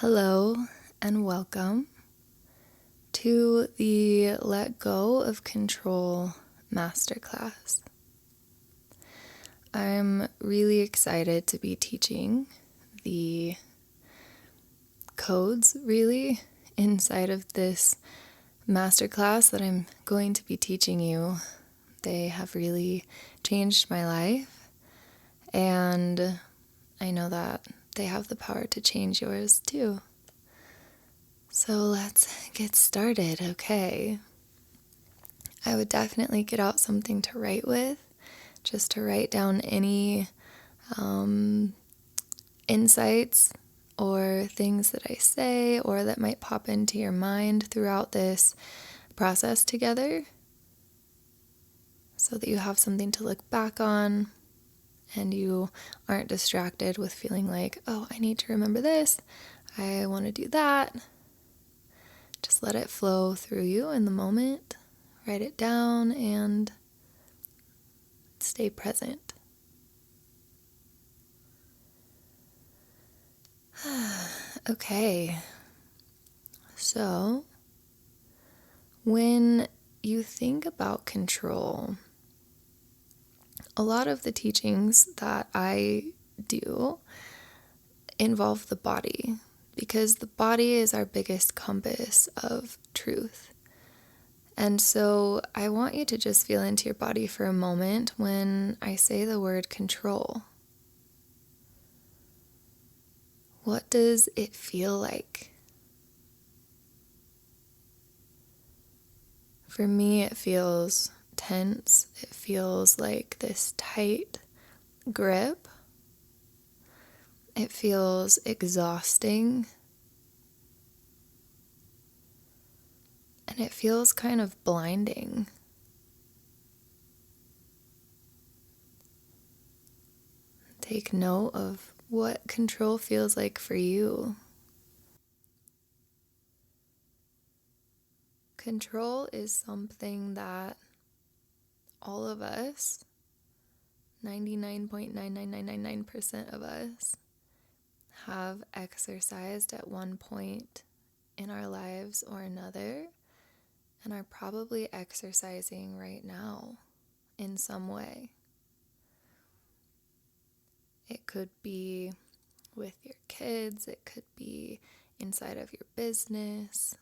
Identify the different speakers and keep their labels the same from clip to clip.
Speaker 1: Hello and welcome to the Let Go of Control Masterclass. I'm really excited to be teaching the codes, really, inside of this masterclass that I'm going to be teaching you. They have really changed my life, and I know that they have the power to change yours too. So let's get started, okay? I would definitely get out something to write with, just to write down any insights or things that I say or that might pop into your mind throughout this process together, so that you have something to look back on and you aren't distracted with feeling like, oh, I need to remember this, I want to do that. Just let it flow through you in the moment. Write it down and stay present. Okay, so when you think about control, a lot of the teachings that I do involve the body, because the body is our biggest compass of truth. And so I want you to just feel into your body for a moment when I say the word control. What does it feel like? For me, it feels tense. It feels like this tight grip. It feels exhausting. And it feels kind of blinding. Take note of what control feels like for you. Control is something that all of us, 99.99999% of us, have exercised at one point in our lives or another, and are probably exercising right now in some way. It could be with your kids, it could be inside of your business,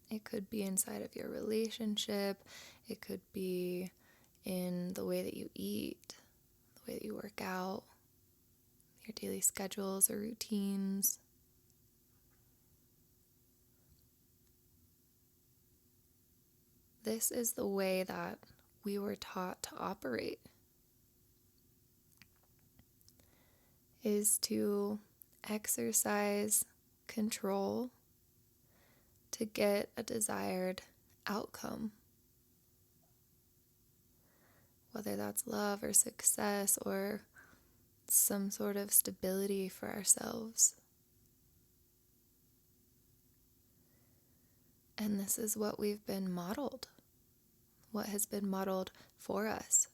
Speaker 1: it could be inside of your relationship, it could be in the way that you eat, the way that you work out, your daily schedules or routines. This is the way that we were taught to operate, is to exercise control to get a desired outcome. Whether that's love or success or some sort of stability for ourselves. And this is what we've been modeled, what has been modeled for us.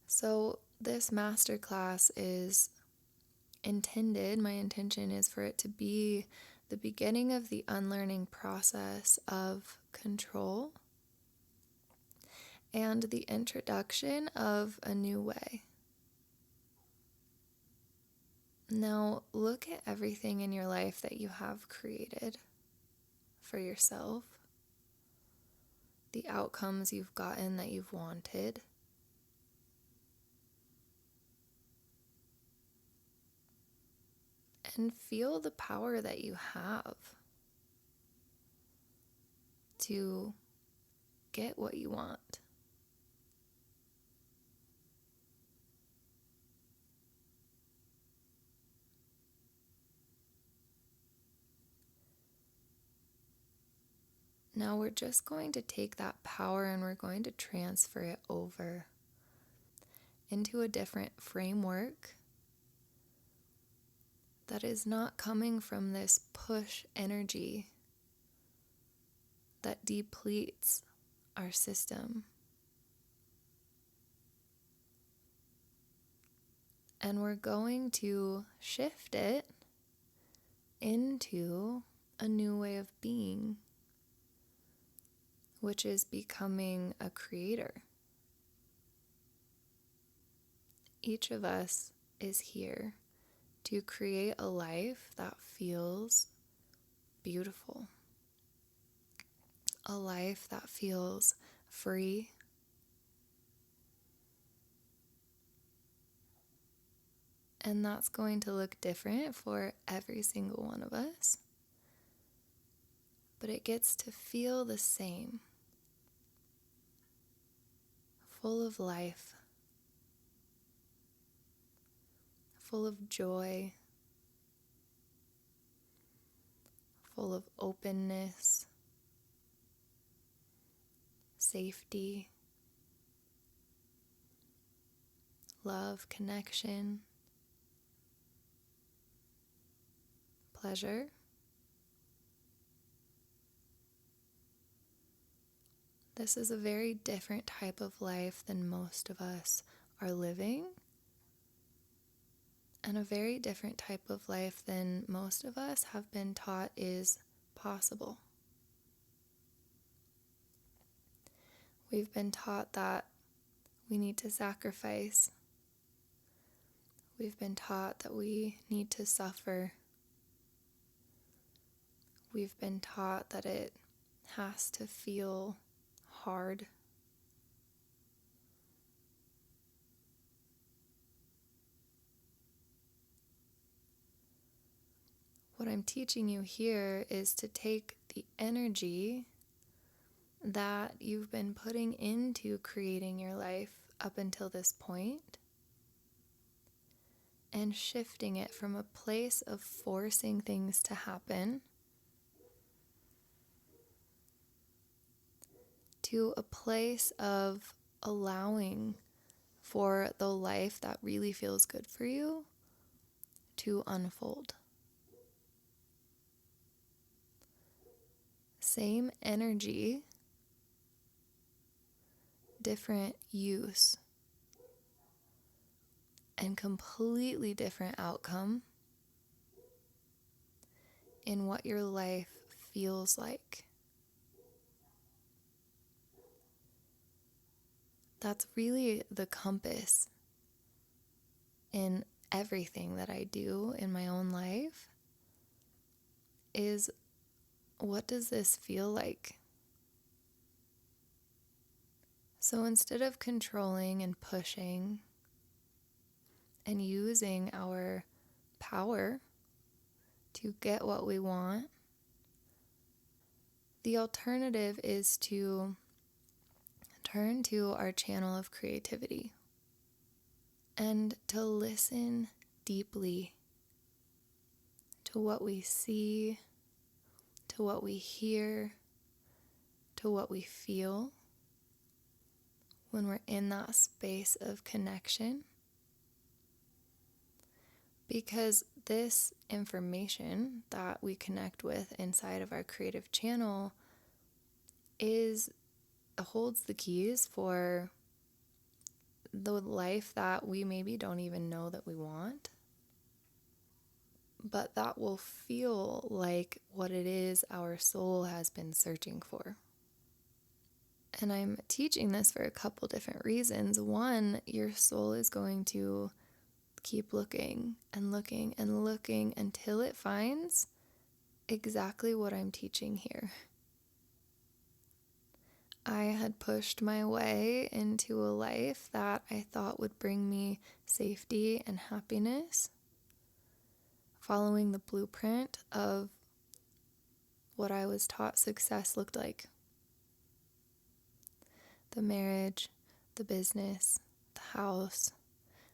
Speaker 1: So this masterclass is intended, my intention is for it to be the beginning of the unlearning process of control and the introduction of a new way. Now, look at everything in your life that you have created for yourself, the outcomes you've gotten that you've wanted. And feel the power that you have to get what you want. Now we're just going to take that power and we're going to transfer it over into a different framework that is not coming from this push energy that depletes our system. And we're going to shift it into a new way of being, which is becoming a creator. Each of us is here to create a life that feels beautiful, a life that feels free, and that's going to look different for every single one of us, but it gets to feel the same, full of life, full of joy, full of openness, safety, love, connection, pleasure. This is a very different type of life than most of us are living, and a very different type of life than most of us have been taught is possible. We've been taught that we need to sacrifice. We've been taught that we need to suffer. We've been taught that it has to feel hard. What I'm teaching you here is to take the energy that you've been putting into creating your life up until this point and shifting it from a place of forcing things to happen to a place of allowing for the life that really feels good for you to unfold. Same energy, different use, and completely different outcome in what your life feels like. That's really the compass in everything that I do in my own life, is what does this feel like? So instead of controlling and pushing and using our power to get what we want, the alternative is to turn to our channel of creativity and to listen deeply to what we see, to what we hear, to what we feel when we're in that space of connection. Because this information that we connect with inside of our creative channel holds the keys for the life that we maybe don't even know that we want, but that will feel like what it is our soul has been searching for. And I'm teaching this for a couple different reasons. One, your soul is going to keep looking and looking and looking until it finds exactly what I'm teaching here. I had pushed my way into a life that I thought would bring me safety and happiness, following the blueprint of what I was taught success looked like. The marriage, the business, the house,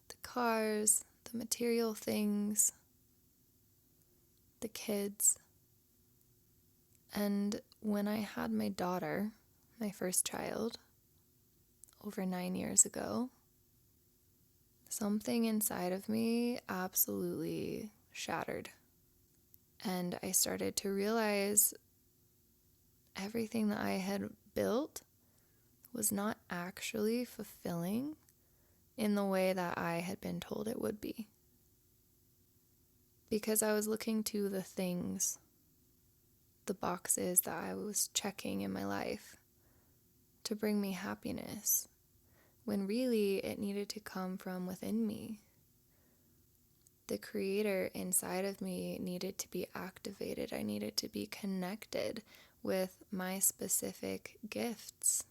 Speaker 1: the cars, the material things, the kids. And when I had my daughter, my first child, over 9 years ago, something inside of me absolutely shattered. And I started to realize everything that I had built was not actually fulfilling in the way that I had been told it would be. Because I was looking to the things, the boxes that I was checking in my life to bring me happiness, when really it needed to come from within me. The creator inside of me needed to be activated. I needed to be connected with my specific gifts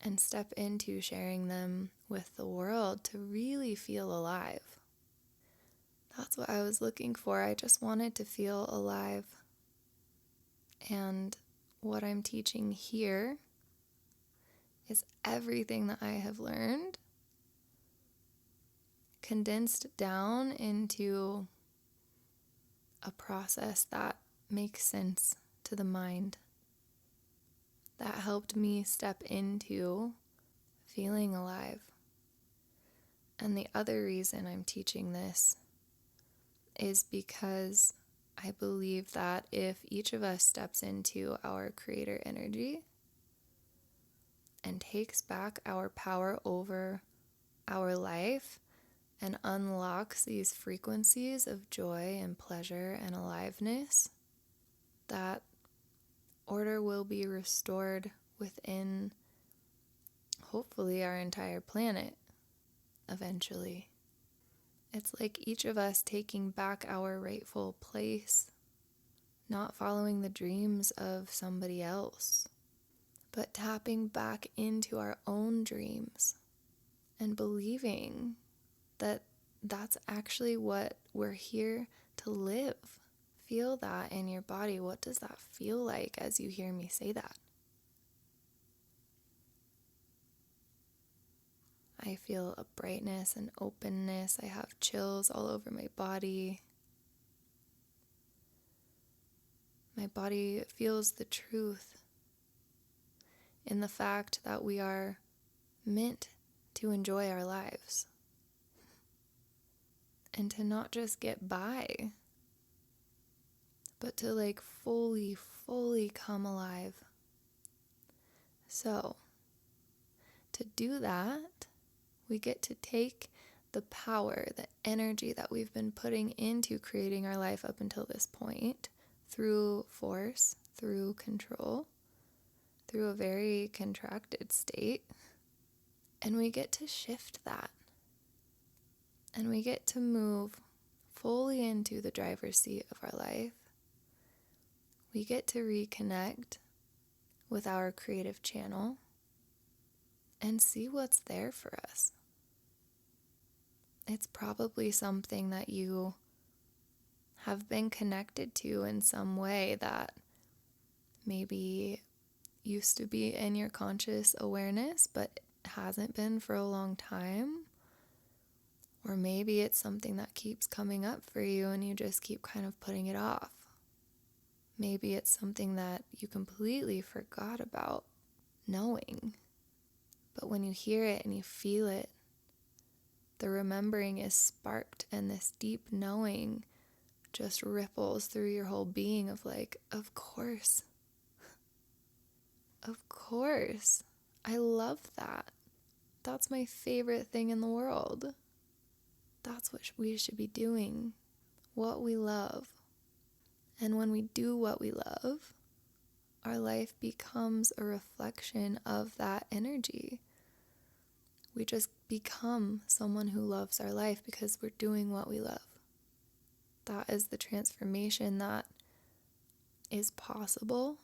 Speaker 1: and step into sharing them with the world to really feel alive. That's what I was looking for. I just wanted to feel alive. And what I'm teaching here is everything that I have learned condensed down into a process that makes sense to the mind, that helped me step into feeling alive. And the other reason I'm teaching this is because I believe that if each of us steps into our creator energy and takes back our power over our life and unlocks these frequencies of joy and pleasure and aliveness, that order will be restored within, hopefully, our entire planet eventually. It's like each of us taking back our rightful place, not following the dreams of somebody else, but tapping back into our own dreams and believing that that's actually what we're here to live. Feel that in your body. What does that feel like as you hear me say that? I feel a brightness and openness. I have chills all over my body. My body feels the truth in the fact that we are meant to enjoy our lives and to not just get by, but to fully come alive. So, to do that, we get to take the power, the energy that we've been putting into creating our life up until this point through force, through control, through a very contracted state, and we get to shift that. And we get to move fully into the driver's seat of our life. We get to reconnect with our creative channel and see what's there for us. It's probably something that you have been connected to in some way that maybe used to be in your conscious awareness, but hasn't been for a long time. Or maybe it's something that keeps coming up for you and you just keep kind of putting it off. Maybe it's something that you completely forgot about knowing. But when you hear it and you feel it, the remembering is sparked and this deep knowing just ripples through your whole being of of course. Of course. I love that. That's my favorite thing in the world. That's what we should be doing. What we love. And when we do what we love, our life becomes a reflection of that energy. We just become someone who loves our life because we're doing what we love. That is the transformation that is possible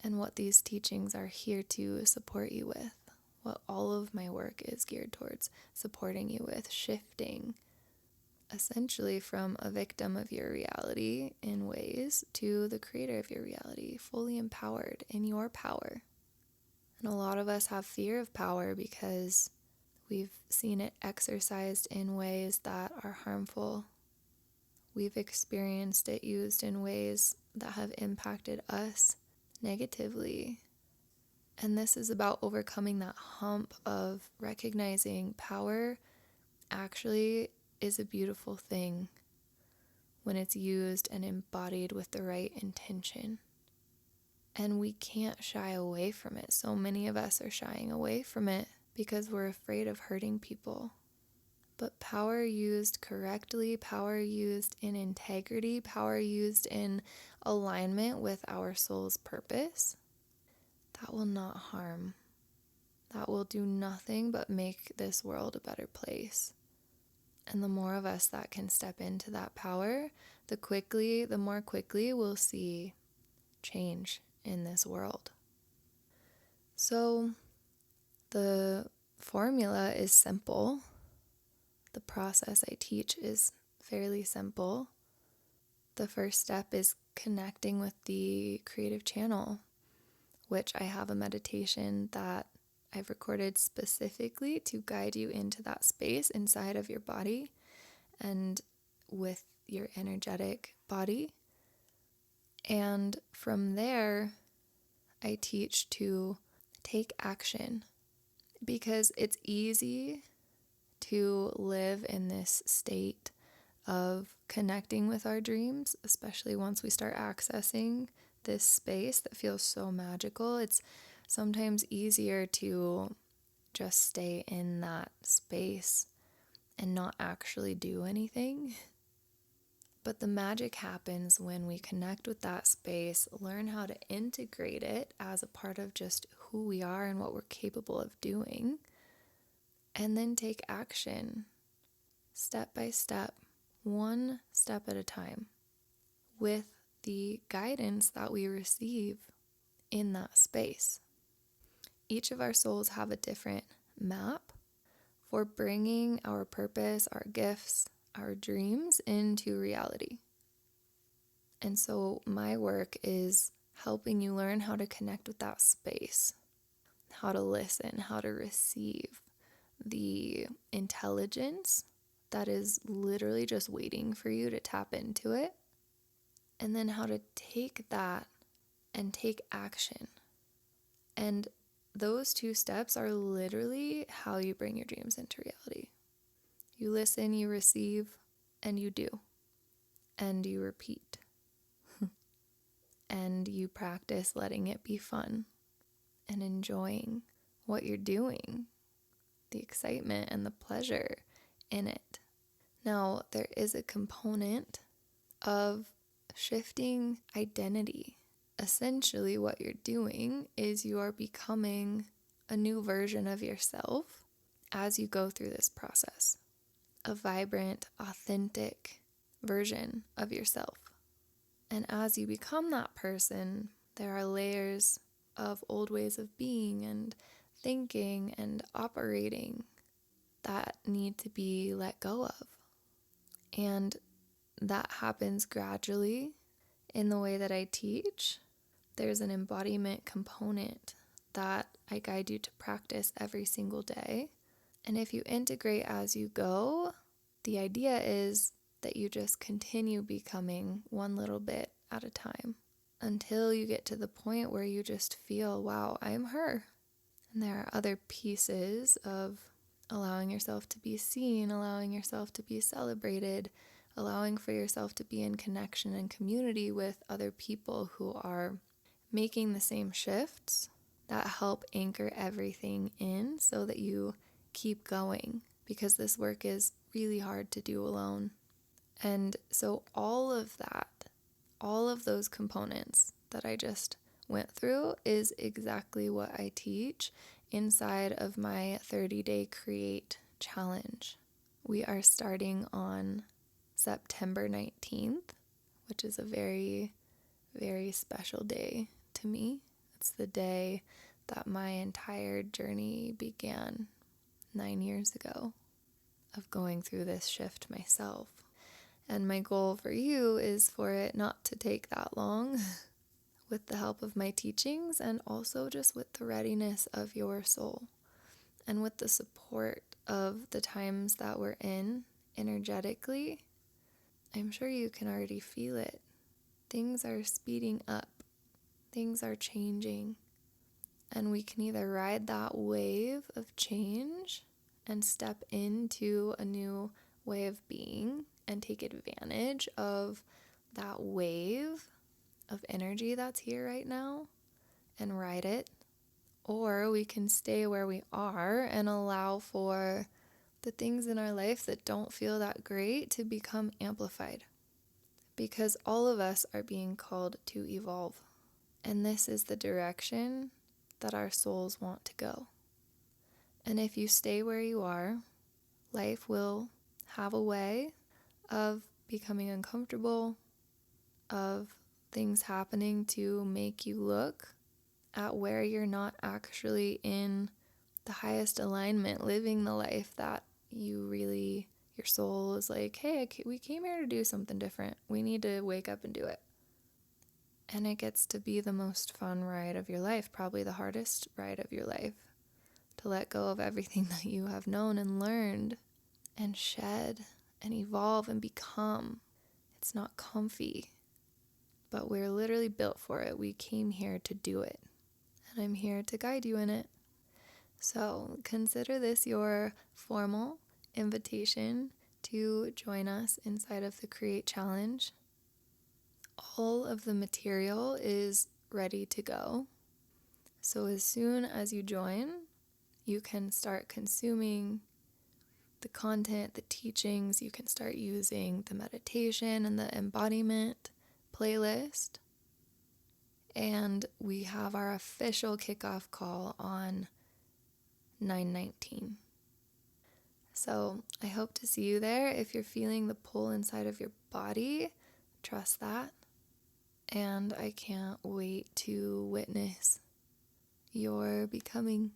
Speaker 1: and what these teachings are here to support you with. What all of my work is geared towards supporting you with, shifting essentially from a victim of your reality in ways to the creator of your reality, fully empowered in your power. And a lot of us have fear of power because we've seen it exercised in ways that are harmful. We've experienced it used in ways that have impacted us negatively. And this is about overcoming that hump of recognizing power actually is a beautiful thing when it's used and embodied with the right intention. And we can't shy away from it. So many of us are shying away from it because we're afraid of hurting people. But power used correctly, power used in integrity, power used in alignment with our soul's purpose, that will not harm. That will do nothing but make this world a better place. And the more of us that can step into that power, the more quickly we'll see change in this world. So the formula is simple. The process I teach is fairly simple. The first step is connecting with the creative channel, which I have a meditation that I've recorded specifically to guide you into that space inside of your body and with your energetic body. And from there, I teach to take action, because it's easy to live in this state of connecting with our dreams, especially once we start accessing this space that feels so magical. It's sometimes easier to just stay in that space and not actually do anything. But the magic happens when we connect with that space, learn how to integrate it as a part of just who we are and what we're capable of doing, and then take action step by step, one step at a time, with the guidance that we receive in that space. Each of our souls have a different map for bringing our purpose, our gifts, our dreams into reality. And so my work is helping you learn how to connect with that space, how to listen, how to receive the intelligence that is literally just waiting for you to tap into it, and then how to take that and take action. And those two steps are literally how you bring your dreams into reality. You listen, you receive, and you do. And you repeat. And you practice letting it be fun and enjoying what you're doing, the excitement and the pleasure in it. Now, there is a component of shifting identity. Essentially, what you're doing is you are becoming a new version of yourself as you go through this process. A vibrant, authentic version of yourself. And as you become that person, there are layers of old ways of being and thinking and operating that need to be let go of. And that happens gradually in the way that I teach. There's an embodiment component that I guide you to practice every single day. And if you integrate as you go, the idea is that you just continue becoming one little bit at a time until you get to the point where you just feel, wow, I'm her. And there are other pieces of allowing yourself to be seen, allowing yourself to be celebrated, allowing for yourself to be in connection and community with other people who are making the same shifts that help anchor everything in so that you keep going, because this work is really hard to do alone. And so all of that, all of those components that I just went through is exactly what I teach inside of my 30-day Create Challenge. We are starting on September 19th, which is a very, very special day to me. It's the day that my entire journey began 9 years ago of going through this shift myself. And my goal for you is for it not to take that long with the help of my teachings, and also just with the readiness of your soul and with the support of the times that we're in energetically. I'm sure you can already feel it. Things are speeding up. Things are changing. And we can either ride that wave of change and step into a new way of being and take advantage of that wave of energy that's here right now and ride it, Or we can stay where we are and allow for the things in our life that don't feel that great to become amplified. Because all of us are being called to evolve. And this is the direction that our souls want to go. And if you stay where you are, life will have a way of becoming uncomfortable, of things happening to make you look at where you're not actually in the highest alignment, living the life that your soul is like, hey, we came here to do something different. We need to wake up and do it. And it gets to be the most fun ride of your life, probably the hardest ride of your life, to let go of everything that you have known and learned and shed and evolve and become. It's not comfy, but we're literally built for it. We came here to do it, and I'm here to guide you in it. So consider this your formal invitation to join us inside of the Create Challenge. All of the material is ready to go. So as soon as you join, you can start consuming the content, the teachings. You can start using the meditation and the embodiment playlist. And we have our official kickoff call on 9/19. So I hope to see you there. If you're feeling the pull inside of your body, trust that. And I can't wait to witness your becoming.